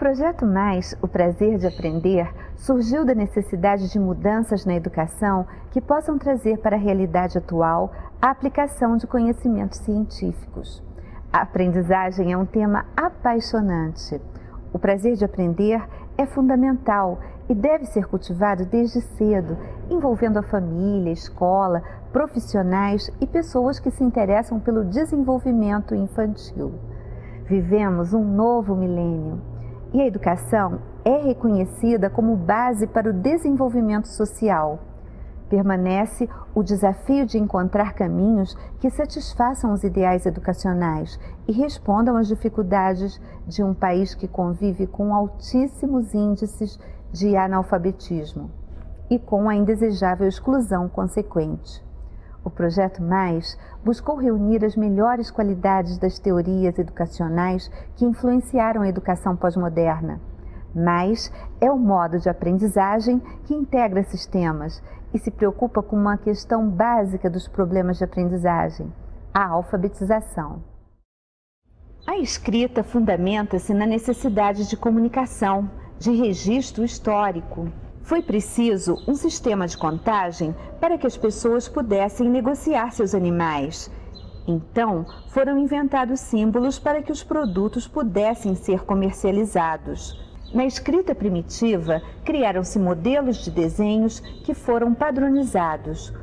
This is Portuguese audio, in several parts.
Projeto Mais, o prazer de aprender, surgiu da necessidade de mudanças na educação que possam trazer para a realidade atual a aplicação de conhecimentos científicos. A aprendizagem é um tema apaixonante. O prazer de aprender é fundamental e deve ser cultivado desde cedo, envolvendo a família, escola, profissionais e pessoas que se interessam pelo desenvolvimento infantil. Vivemos um novo milênio e a educação é reconhecida como base para o desenvolvimento social. Permanece o desafio de encontrar caminhos que satisfaçam os ideais educacionais e respondam às dificuldades de um país que convive com altíssimos índices de analfabetismo e com a indesejável exclusão consequente. O Projeto Mais buscou reunir as melhores qualidades das teorias educacionais que influenciaram a educação pós-moderna. Mais é o modo de aprendizagem que integra sistemas e se preocupa com uma questão básica dos problemas de aprendizagem, a alfabetização. A escrita fundamenta-se na necessidade de comunicação, de registro histórico. Foi preciso um sistema de contagem para que as pessoas pudessem negociar seus animais. Então, foram inventados símbolos para que os produtos pudessem ser comercializados. Na escrita primitiva, criaram-se modelos de desenhos que foram padronizados.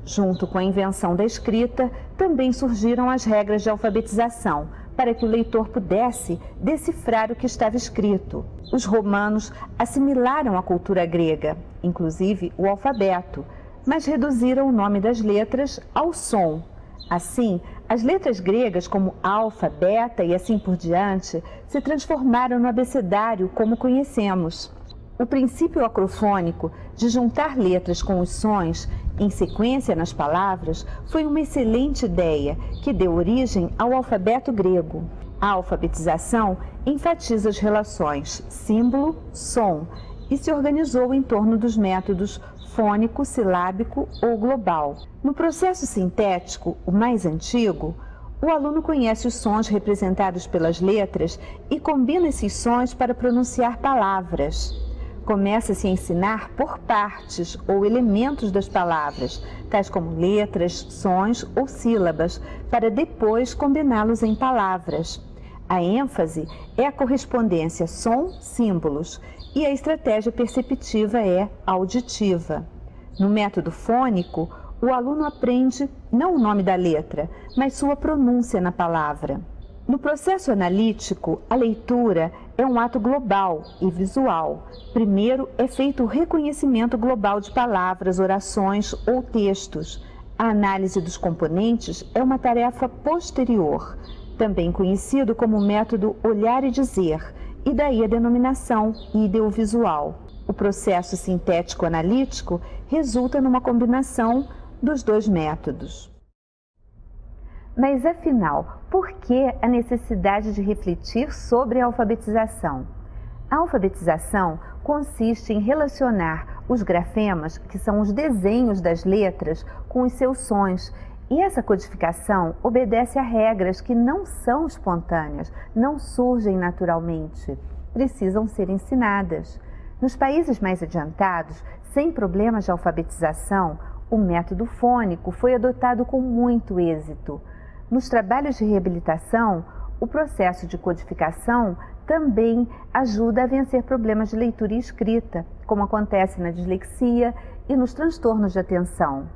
Junto com a invenção da escrita, também surgiram as regras de alfabetização, para que o leitor pudesse decifrar o que estava escrito. Os romanos assimilaram a cultura grega, inclusive o alfabeto, mas reduziram o nome das letras ao som. Assim, as letras gregas como alfa, beta e assim por diante se transformaram no abecedário como conhecemos. O princípio acrofônico de juntar letras com os sons em sequência nas palavras foi uma excelente ideia que deu origem ao alfabeto grego. A alfabetização enfatiza as relações símbolo-som e se organizou em torno dos métodos fônico, silábico ou global. No processo sintético, o mais antigo, o aluno conhece os sons representados pelas letras e combina esses sons para pronunciar palavras. Começa-se a ensinar por partes ou elementos das palavras, tais como letras, sons ou sílabas, para depois combiná-los em palavras. A ênfase é a correspondência som-símbolos e a estratégia perceptiva é auditiva. No método fônico, o aluno aprende não o nome da letra, mas sua pronúncia na palavra. No processo analítico, a leitura é um ato global e visual. Primeiro é feito o reconhecimento global de palavras, orações ou textos. A análise dos componentes é uma tarefa posterior, também conhecido como método olhar e dizer, e daí a denominação ideovisual. O processo sintético-analítico resulta numa combinação dos dois métodos. Mas afinal, por que a necessidade de refletir sobre a alfabetização? A alfabetização consiste em relacionar os grafemas, que são os desenhos das letras, com os seus sons. E essa codificação obedece a regras que não são espontâneas, não surgem naturalmente, precisam ser ensinadas. Nos países mais adiantados, sem problemas de alfabetização, o método fônico foi adotado com muito êxito. Nos trabalhos de reabilitação, o processo de codificação também ajuda a vencer problemas de leitura e escrita, como acontece na dislexia e nos transtornos de atenção.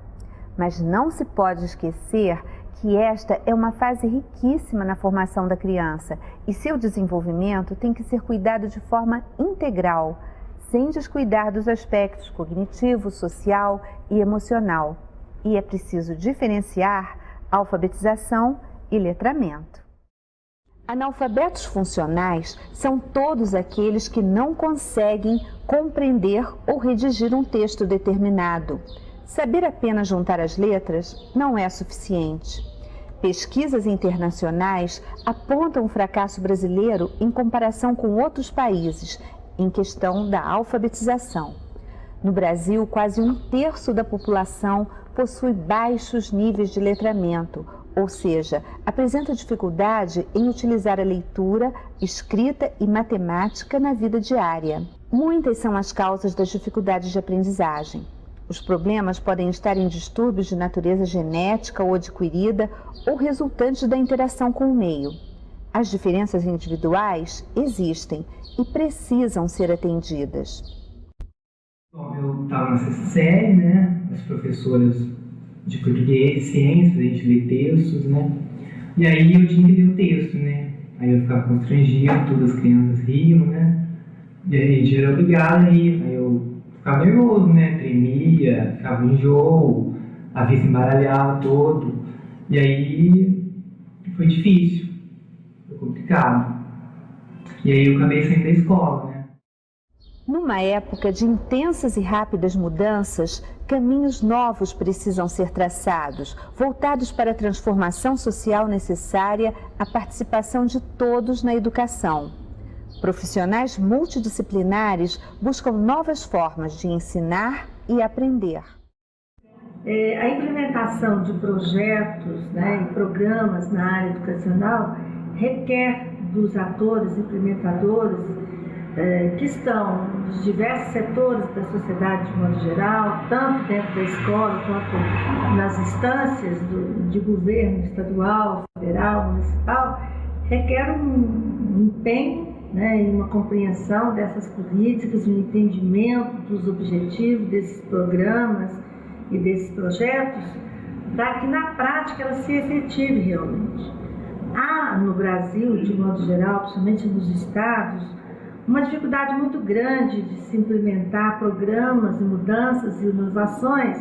Mas não se pode esquecer que esta é uma fase riquíssima na formação da criança e seu desenvolvimento tem que ser cuidado de forma integral, sem descuidar dos aspectos cognitivo, social e emocional. E é preciso diferenciar alfabetização e letramento. Analfabetos funcionais são todos aqueles que não conseguem compreender ou redigir um texto determinado. Saber apenas juntar as letras não é suficiente. Pesquisas internacionais apontam o fracasso brasileiro em comparação com outros países em questão da alfabetização. No Brasil, quase 1/3 da população possui baixos níveis de letramento, ou seja, apresenta dificuldade em utilizar a leitura, escrita e matemática na vida diária. Muitas são as causas das dificuldades de aprendizagem. Os problemas podem estar em distúrbios de natureza genética ou adquirida ou resultantes da interação com o meio. As diferenças individuais existem e precisam ser atendidas. Bom, eu estava na sexta série, né? As professoras de português, ciências, a gente lê textos, né? E aí eu tinha que ler o texto, né? Aí eu ficava constrangido, todas as crianças riam, né? E aí a gente era obrigado a rir. Aí eu ficava nervoso, né? Tremia, ficava em enjoo, a vista embaralhava todo. E aí foi difícil, foi complicado. E aí eu acabei saindo da escola, né? Numa época de intensas e rápidas mudanças, caminhos novos precisam ser traçados, voltados para a transformação social necessária à participação de todos na educação. Profissionais multidisciplinares buscam novas formas de ensinar e aprender. A implementação de projetos, né, e programas na área educacional requer dos atores, implementadores, que estão nos diversos setores da sociedade de modo geral, tanto dentro da escola quanto nas instâncias de governo estadual, federal, municipal, requer um empenho, né, e uma compreensão dessas políticas, um entendimento dos objetivos desses programas e desses projetos, para que na prática ela se efetive realmente. Há no Brasil, de modo geral, principalmente nos estados, uma dificuldade muito grande de se implementar programas e mudanças e inovações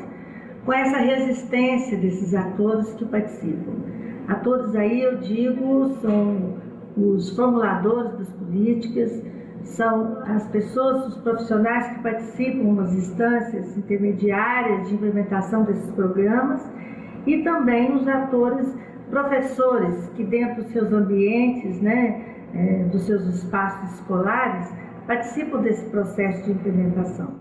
com essa resistência desses atores que participam. Atores aí, eu digo, são os formuladores das políticas, são as pessoas, os profissionais que participam das instâncias intermediárias de implementação desses programas e também os atores professores que dentro dos seus ambientes, né, dos seus espaços escolares, participam desse processo de implementação.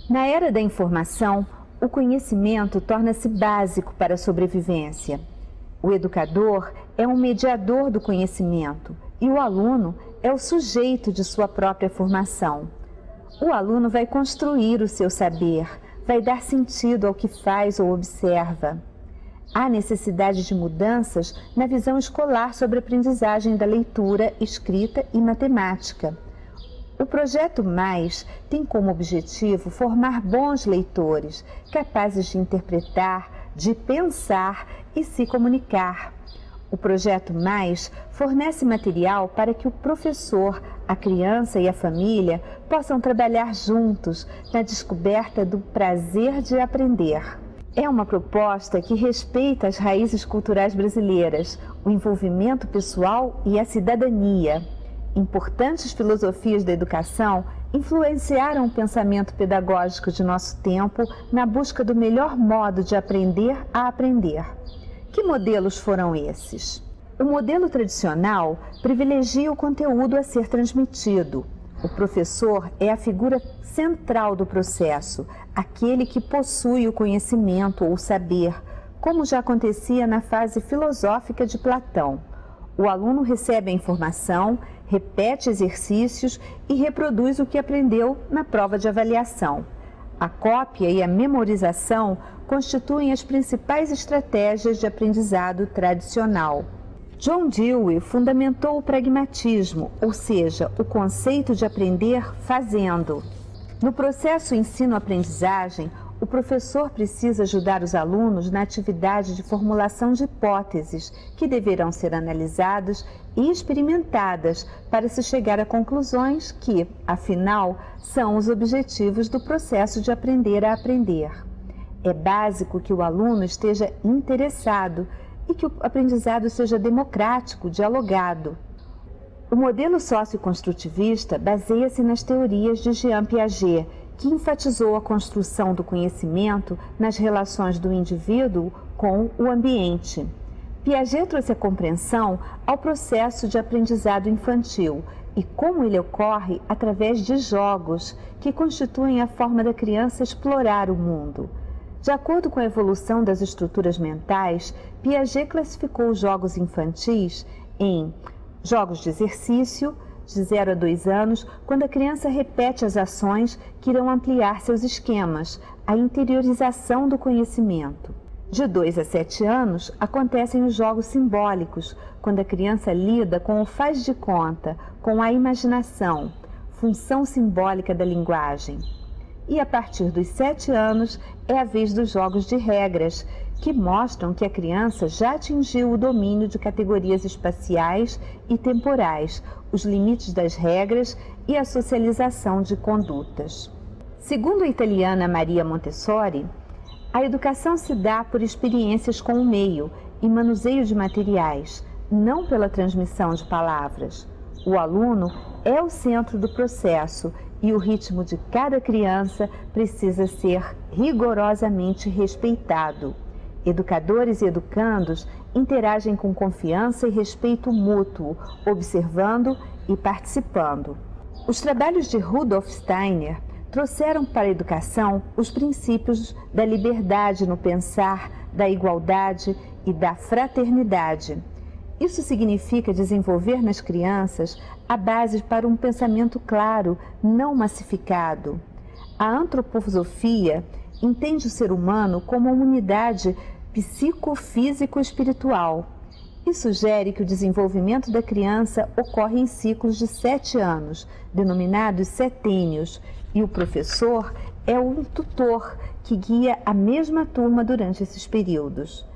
Na era da informação, o conhecimento torna-se básico para a sobrevivência. O educador é um mediador do conhecimento e o aluno é o sujeito de sua própria formação. O aluno vai construir o seu saber, vai dar sentido ao que faz ou observa. Há necessidade de mudanças na visão escolar sobre a aprendizagem da leitura, escrita e matemática. O Projeto Mais tem como objetivo formar bons leitores, capazes de interpretar, de pensar e se comunicar. O Projeto Mais fornece material para que o professor, a criança e a família possam trabalhar juntos na descoberta do prazer de aprender. É uma proposta que respeita as raízes culturais brasileiras, o envolvimento pessoal e a cidadania. Importantes filosofias da educação influenciaram o pensamento pedagógico de nosso tempo na busca do melhor modo de aprender a aprender. Que modelos foram esses? O modelo tradicional privilegia o conteúdo a ser transmitido. O professor é a figura central do processo, aquele que possui o conhecimento ou o saber, como já acontecia na fase filosófica de Platão. O aluno recebe a informação, repete exercícios e reproduz o que aprendeu na prova de avaliação. A cópia e a memorização constituem as principais estratégias de aprendizado tradicional. John Dewey fundamentou o pragmatismo, ou seja, o conceito de aprender fazendo. No processo ensino-aprendizagem, o professor precisa ajudar os alunos na atividade de formulação de hipóteses, que deverão ser analisadas e experimentadas para se chegar a conclusões que, afinal, são os objetivos do processo de aprender a aprender. É básico que o aluno esteja interessado e que o aprendizado seja democrático, dialogado. O modelo socioconstrutivista baseia-se nas teorias de Jean Piaget, que enfatizou a construção do conhecimento nas relações do indivíduo com o ambiente. Piaget trouxe a compreensão ao processo de aprendizado infantil e como ele ocorre através de jogos, que constituem a forma da criança explorar o mundo. De acordo com a evolução das estruturas mentais, Piaget classificou os jogos infantis em jogos de exercício, de 0 a 2 anos, quando a criança repete as ações que irão ampliar seus esquemas, a interiorização do conhecimento. De 2 a 7 anos, acontecem os jogos simbólicos, quando a criança lida com o faz de conta, com a imaginação, função simbólica da linguagem. E a partir dos 7 anos é a vez dos jogos de regras, que mostram que a criança já atingiu o domínio de categorias espaciais e temporais, os limites das regras e a socialização de condutas. Segundo a italiana Maria Montessori, a educação se dá por experiências com o meio e manuseio de materiais, não pela transmissão de palavras. O aluno é o centro do processo e o ritmo de cada criança precisa ser rigorosamente respeitado. Educadores e educandos interagem com confiança e respeito mútuo, observando e participando. Os trabalhos de Rudolf Steiner trouxeram para a educação os princípios da liberdade no pensar, da igualdade e da fraternidade. Isso significa desenvolver nas crianças a base para um pensamento claro, não massificado. A antroposofia entende o ser humano como uma unidade psicofísico-espiritual e sugere que o desenvolvimento da criança ocorre em ciclos de 7 anos, denominados setênios, e o professor é um tutor que guia a mesma turma durante esses períodos.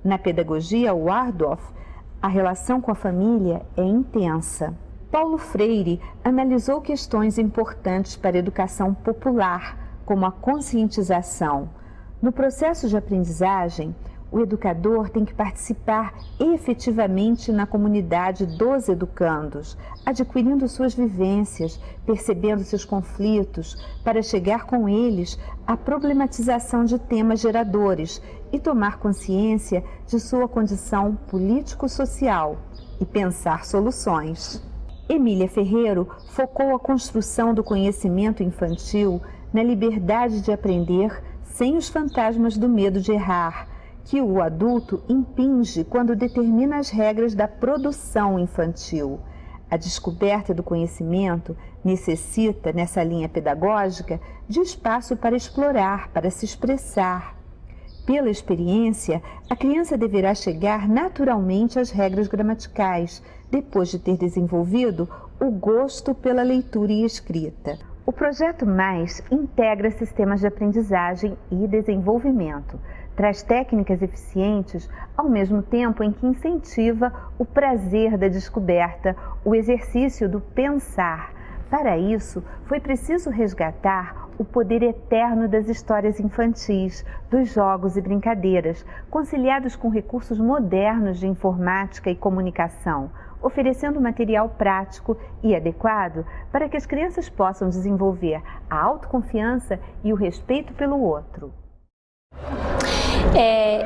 Na pedagogia Waldorf, a relação com a família é intensa. Paulo Freire analisou questões importantes para a educação popular, como a conscientização. No processo de aprendizagem, o educador tem que participar efetivamente na comunidade dos educandos, adquirindo suas vivências, percebendo seus conflitos, para chegar com eles à problematização de temas geradores e tomar consciência de sua condição político-social e pensar soluções. Emília Ferreiro focou a construção do conhecimento infantil na liberdade de aprender sem os fantasmas do medo de errar, que o adulto impinge quando determina as regras da produção infantil. A descoberta do conhecimento necessita, nessa linha pedagógica, de espaço para explorar, para se expressar. Pela experiência, a criança deverá chegar naturalmente às regras gramaticais, depois de ter desenvolvido o gosto pela leitura e escrita. O Projeto Mais integra sistemas de aprendizagem e desenvolvimento, traz técnicas eficientes ao mesmo tempo em que incentiva o prazer da descoberta, o exercício do pensar. Para isso, foi preciso resgatar o poder eterno das histórias infantis, dos jogos e brincadeiras, conciliados com recursos modernos de informática e comunicação, oferecendo material prático e adequado para que as crianças possam desenvolver a autoconfiança e o respeito pelo outro.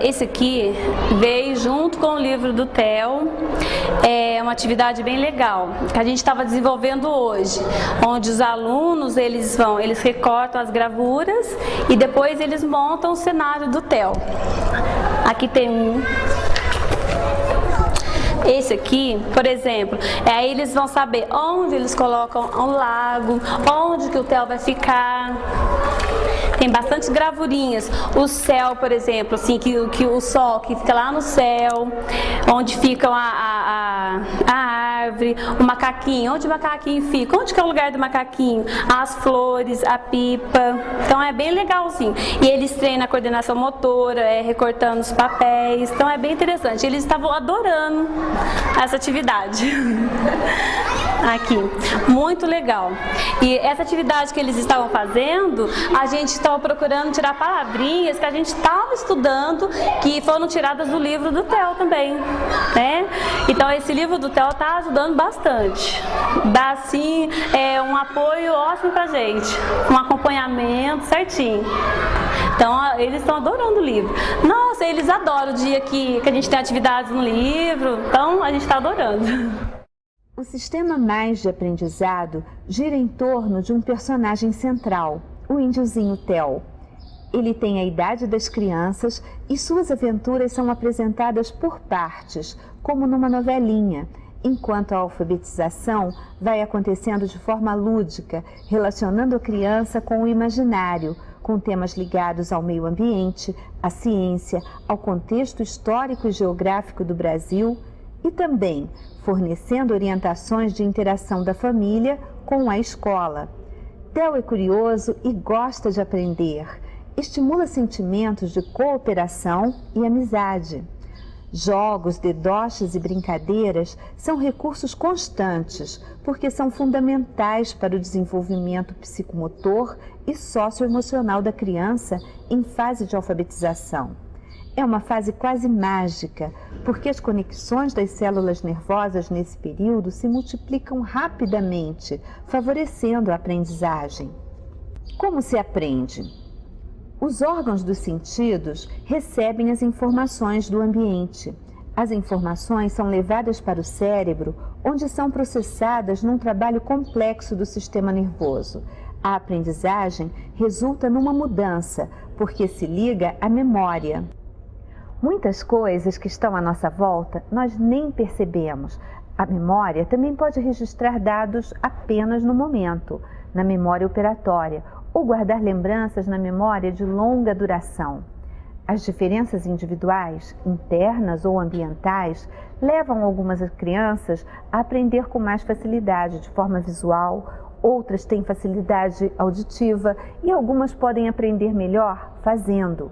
Esse aqui veio junto com o livro do Theo, é uma atividade bem legal que a gente estava desenvolvendo hoje, onde os alunos eles recortam as gravuras e depois eles montam o cenário do Theo. Aqui tem um. Esse aqui, por exemplo, aí eles vão saber onde eles colocam o lago, onde que o Theo vai ficar. tem bastante gravurinhas. O céu, por exemplo, assim, que o sol que fica lá no céu, onde fica a árvore, o macaquinho, onde o macaquinho fica, onde que é o lugar do macaquinho, as flores, a pipa. Então é bem legalzinho. E eles treinam a coordenação motora, recortando os papéis. Então é bem interessante. Eles estavam adorando essa atividade. Aqui, muito legal. E essa atividade que eles estavam fazendo, a gente estava procurando tirar palavrinhas que a gente estava estudando, que foram tiradas do livro do Theo também, né? Então esse livro do Theo está ajudando bastante. Dá assim um apoio ótimo pra gente, um acompanhamento certinho. Então eles estão adorando o livro. Nossa, eles adoram o dia que a gente tem atividades no livro, então a gente está adorando. O sistema mais de aprendizado gira em torno de um personagem central, o índiozinho Theo. Ele tem a idade das crianças e suas aventuras são apresentadas por partes, como numa novelinha, enquanto a alfabetização vai acontecendo de forma lúdica, relacionando a criança com o imaginário, com temas ligados ao meio ambiente, à ciência, ao contexto histórico e geográfico do Brasil e também fornecendo orientações de interação da família com a escola. Theo é curioso e gosta de aprender. Estimula sentimentos de cooperação e amizade. Jogos, deboches e brincadeiras são recursos constantes, porque são fundamentais para o desenvolvimento psicomotor e socioemocional da criança em fase de alfabetização. É uma fase quase mágica, porque as conexões das células nervosas nesse período se multiplicam rapidamente, favorecendo a aprendizagem. Como se aprende? Os órgãos dos sentidos recebem as informações do ambiente. As informações são levadas para o cérebro, onde são processadas num trabalho complexo do sistema nervoso. A aprendizagem resulta numa mudança, porque se liga à memória. Muitas coisas que estão à nossa volta nós nem percebemos. A memória também pode registrar dados apenas no momento, na memória operatória, ou guardar lembranças na memória de longa duração. As diferenças individuais, internas ou ambientais, levam algumas crianças a aprender com mais facilidade de forma visual, outras têm facilidade auditiva e algumas podem aprender melhor fazendo.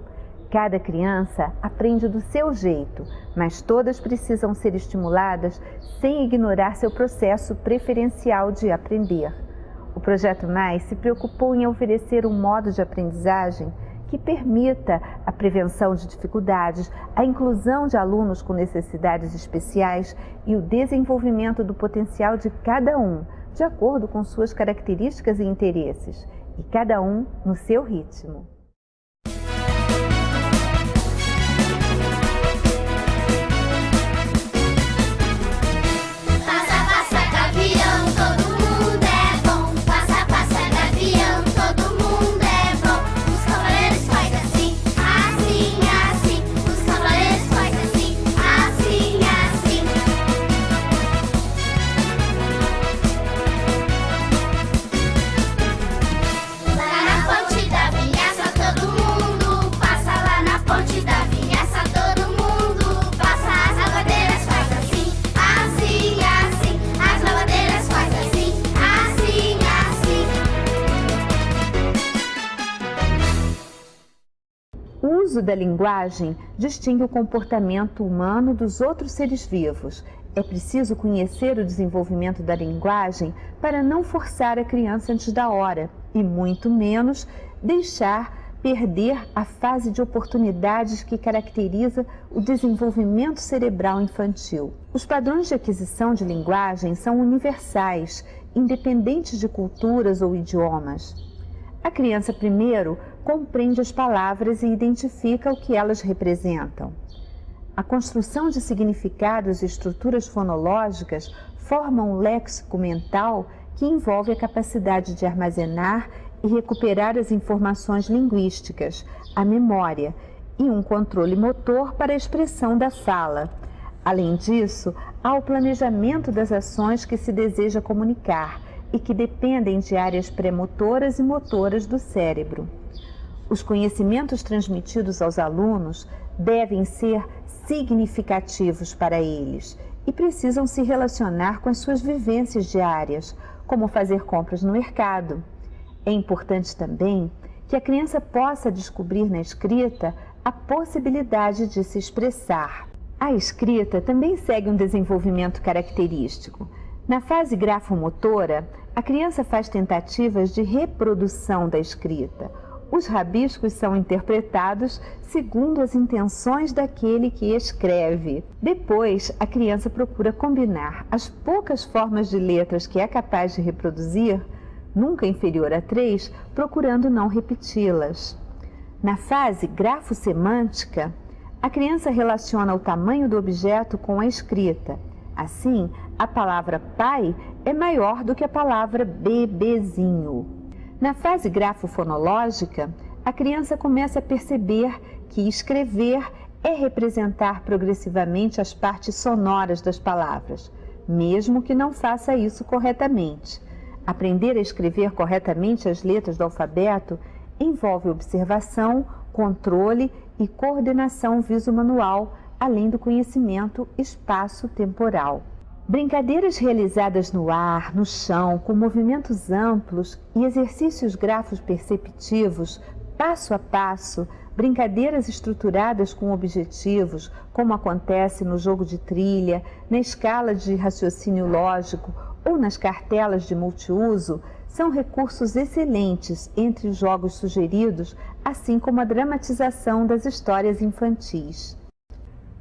Cada criança aprende do seu jeito, mas todas precisam ser estimuladas sem ignorar seu processo preferencial de aprender. O Projeto Mais se preocupou em oferecer um modo de aprendizagem que permita a prevenção de dificuldades, a inclusão de alunos com necessidades especiais e o desenvolvimento do potencial de cada um, de acordo com suas características e interesses, e cada um no seu ritmo. O uso da linguagem distingue o comportamento humano dos outros seres vivos. É preciso conhecer o desenvolvimento da linguagem para não forçar a criança antes da hora e, muito menos, deixar perder a fase de oportunidades que caracteriza o desenvolvimento cerebral infantil. Os padrões de aquisição de linguagem são universais, independentes de culturas ou idiomas. A criança primeiro compreende as palavras e identifica o que elas representam. A construção de significados e estruturas fonológicas forma um léxico mental que envolve a capacidade de armazenar e recuperar as informações linguísticas, a memória e um controle motor para a expressão da fala. Além disso, há o planejamento das ações que se deseja comunicar e que dependem de áreas pré-motoras e motoras do cérebro. Os conhecimentos transmitidos aos alunos devem ser significativos para eles e precisam se relacionar com as suas vivências diárias, como fazer compras no mercado. É importante também que a criança possa descobrir na escrita a possibilidade de se expressar. A escrita também segue um desenvolvimento característico. Na fase grafomotora, a criança faz tentativas de reprodução da escrita. Os rabiscos são interpretados segundo as intenções daquele que escreve. Depois, a criança procura combinar as poucas formas de letras que é capaz de reproduzir, nunca inferior a 3, procurando não repeti-las. Na fase grafosemântica, a criança relaciona o tamanho do objeto com a escrita. Assim, a palavra pai é maior do que a palavra bebezinho. Na fase grafofonológica, a criança começa a perceber que escrever é representar progressivamente as partes sonoras das palavras, mesmo que não faça isso corretamente. Aprender a escrever corretamente as letras do alfabeto envolve observação, controle e coordenação visomanual, além do conhecimento espaço-temporal. Brincadeiras realizadas no ar, no chão, com movimentos amplos e exercícios grafos perceptivos, passo a passo, brincadeiras estruturadas com objetivos, como acontece no jogo de trilha, na escala de raciocínio lógico ou nas cartelas de multiuso, são recursos excelentes entre os jogos sugeridos, assim como a dramatização das histórias infantis.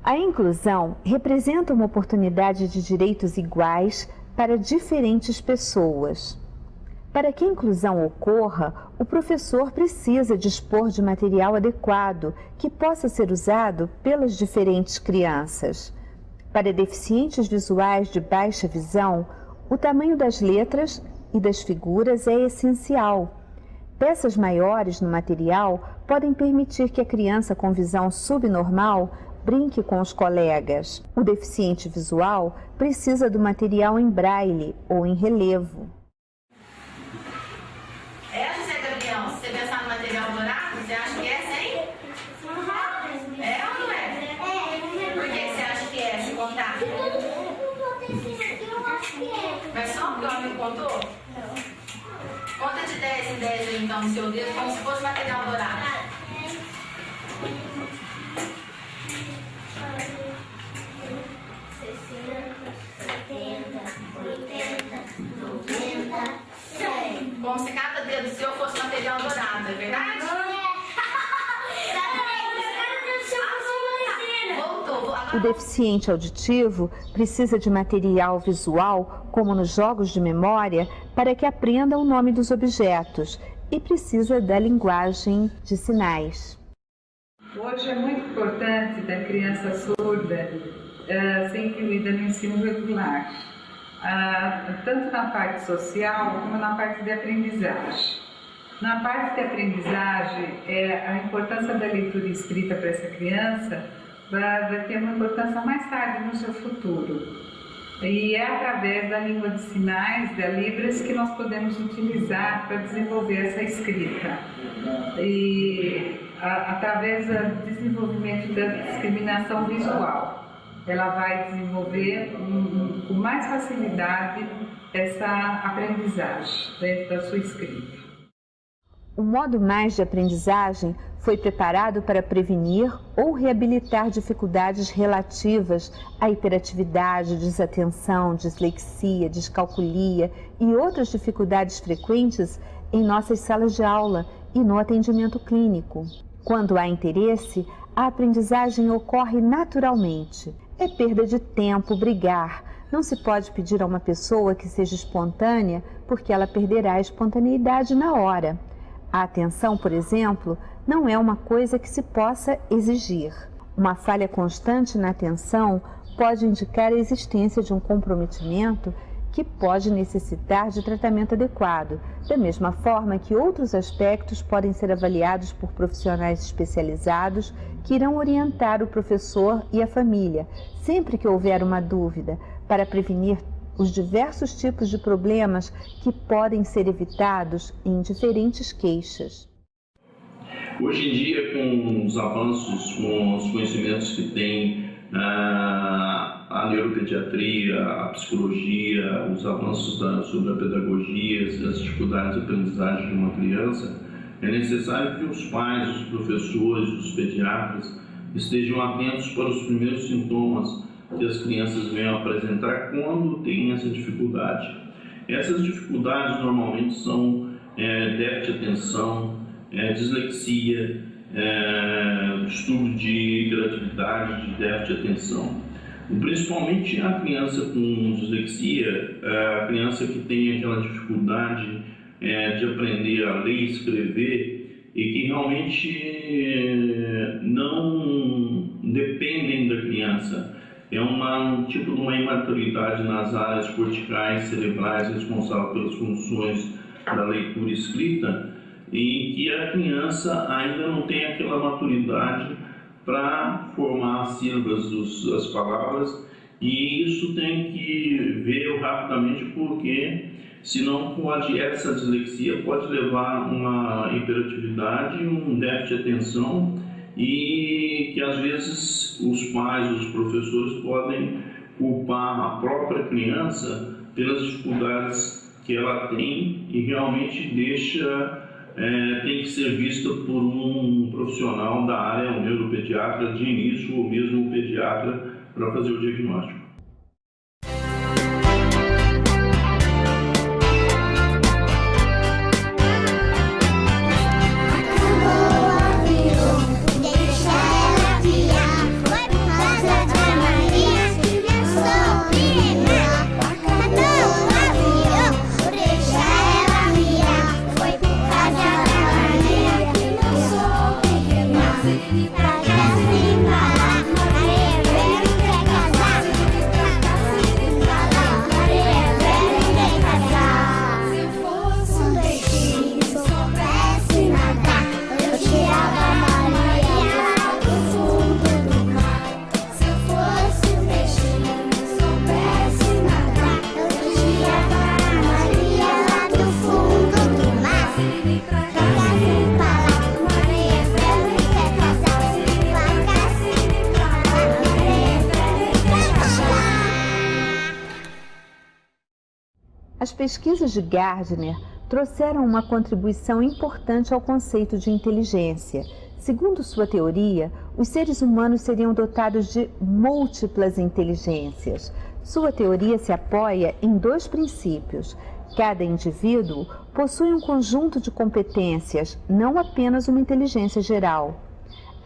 A inclusão representa uma oportunidade de direitos iguais para diferentes pessoas. Para que a inclusão ocorra, o professor precisa dispor de material adequado que possa ser usado pelas diferentes crianças. Para deficientes visuais de baixa visão, o tamanho das letras e das figuras é essencial. Peças maiores no material podem permitir que a criança com visão subnormal brinque com os colegas. O deficiente visual precisa do material em braille ou em relevo. José Gabriel, se você pensar no material dourado, você acha que é sim? É ou não é? Por que você acha que é? Se contar? Mas só porque o amigo contou? Conta de 10 em 10 aí, então, no seu dedo, como se fosse material dourado. 70, 80, 90, 100. Como se cada dedo seu fosse material dourado, é verdade? Voltou. O deficiente auditivo precisa de material visual, como nos jogos de memória, para que aprenda o nome dos objetos e precisa da linguagem de sinais. Hoje é muito importante da criança surda ser incluída no ensino regular, tanto na parte social como na parte de aprendizagem. Na parte de aprendizagem, a importância da leitura escrita para essa criança vai ter uma importância mais tarde no seu futuro. E é através da língua de sinais, da Libras, que nós podemos utilizar para desenvolver essa escrita. E através do desenvolvimento da discriminação visual, ela vai desenvolver com mais facilidade essa aprendizagem dentro da sua escrita. O modo mais de aprendizagem foi preparado para prevenir ou reabilitar dificuldades relativas à hiperatividade, desatenção, dislexia, descalculia e outras dificuldades frequentes em nossas salas de aula e no atendimento clínico. Quando há interesse, a aprendizagem ocorre naturalmente. É perda de tempo brigar. Não se pode pedir a uma pessoa que seja espontânea, porque ela perderá a espontaneidade na hora. A atenção, por exemplo, não é uma coisa que se possa exigir. Uma falha constante na atenção pode indicar a existência de um comprometimento que pode necessitar de tratamento adequado, da mesma forma que outros aspectos podem ser avaliados por profissionais especializados que irão orientar o professor e a família, sempre que houver uma dúvida, para prevenir os diversos tipos de problemas que podem ser evitados em diferentes queixas. Hoje em dia, com os avanços, com os conhecimentos que tem a neuropediatria, a psicologia, os avanços sobre a pedagogia, as dificuldades de aprendizagem de uma criança, é necessário que os pais, os professores, os pediatras estejam atentos para os primeiros sintomas que as crianças venham apresentar quando têm essa dificuldade. Essas dificuldades normalmente são déficit de atenção, dislexia, distúrbio de hiperatividade, de déficit de atenção. Principalmente a criança com dislexia, a criança que tem aquela dificuldade de aprender a ler e escrever e que realmente não dependem da criança. É um tipo de uma imaturidade nas áreas corticais cerebrais responsáveis pelas funções da leitura e escrita, em que a criança ainda não tem aquela maturidade para formar as sílabas, as palavras, e isso tem que ver rapidamente, porque senão essa dislexia pode levar a uma hiperatividade, um déficit de atenção, e que às vezes os pais, os professores podem culpar a própria criança pelas dificuldades que ela tem e realmente tem que ser vista por um profissional da área, um neuropediatra de início ou mesmo um pediatra, para fazer o diagnóstico. As pesquisas de Gardner trouxeram uma contribuição importante ao conceito de inteligência. Segundo sua teoria, os seres humanos seriam dotados de múltiplas inteligências. Sua teoria se apoia em 2 princípios. Cada indivíduo possui um conjunto de competências, não apenas uma inteligência geral.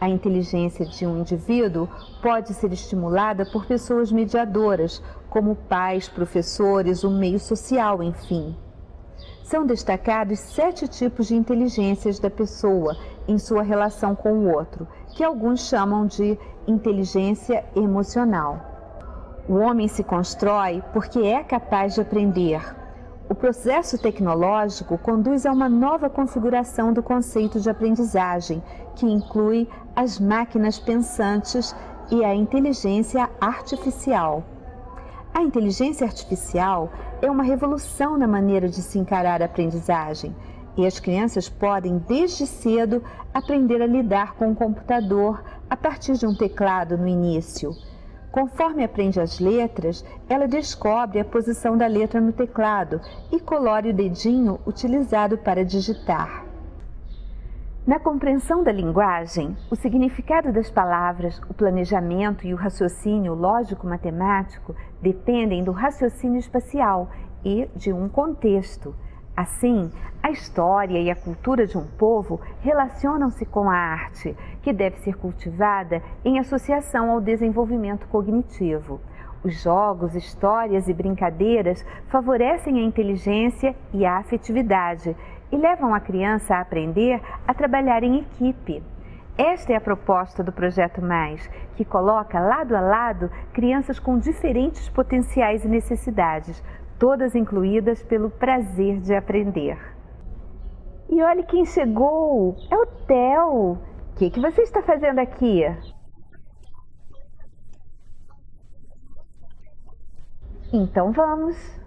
A inteligência de um indivíduo pode ser estimulada por pessoas mediadoras, como pais, professores, o meio social, enfim. São destacados 7 tipos de inteligências da pessoa em sua relação com o outro, que alguns chamam de inteligência emocional. O homem se constrói porque é capaz de aprender. O processo tecnológico conduz a uma nova configuração do conceito de aprendizagem, que inclui as máquinas pensantes e a inteligência artificial. A inteligência artificial é uma revolução na maneira de se encarar a aprendizagem, e as crianças podem, desde cedo, aprender a lidar com o computador a partir de um teclado no início. Conforme aprende as letras, ela descobre a posição da letra no teclado e colore o dedinho utilizado para digitar. Na compreensão da linguagem, o significado das palavras, o planejamento e o raciocínio lógico-matemático dependem do raciocínio espacial e de um contexto. Assim, a história e a cultura de um povo relacionam-se com a arte, que deve ser cultivada em associação ao desenvolvimento cognitivo. Os jogos, histórias e brincadeiras favorecem a inteligência e a afetividade e levam a criança a aprender a trabalhar em equipe. Esta é a proposta do Projeto Mais, que coloca lado a lado crianças com diferentes potenciais e necessidades, todas incluídas pelo prazer de aprender. E olha quem chegou! É o Theo! O que você está fazendo aqui? Então vamos!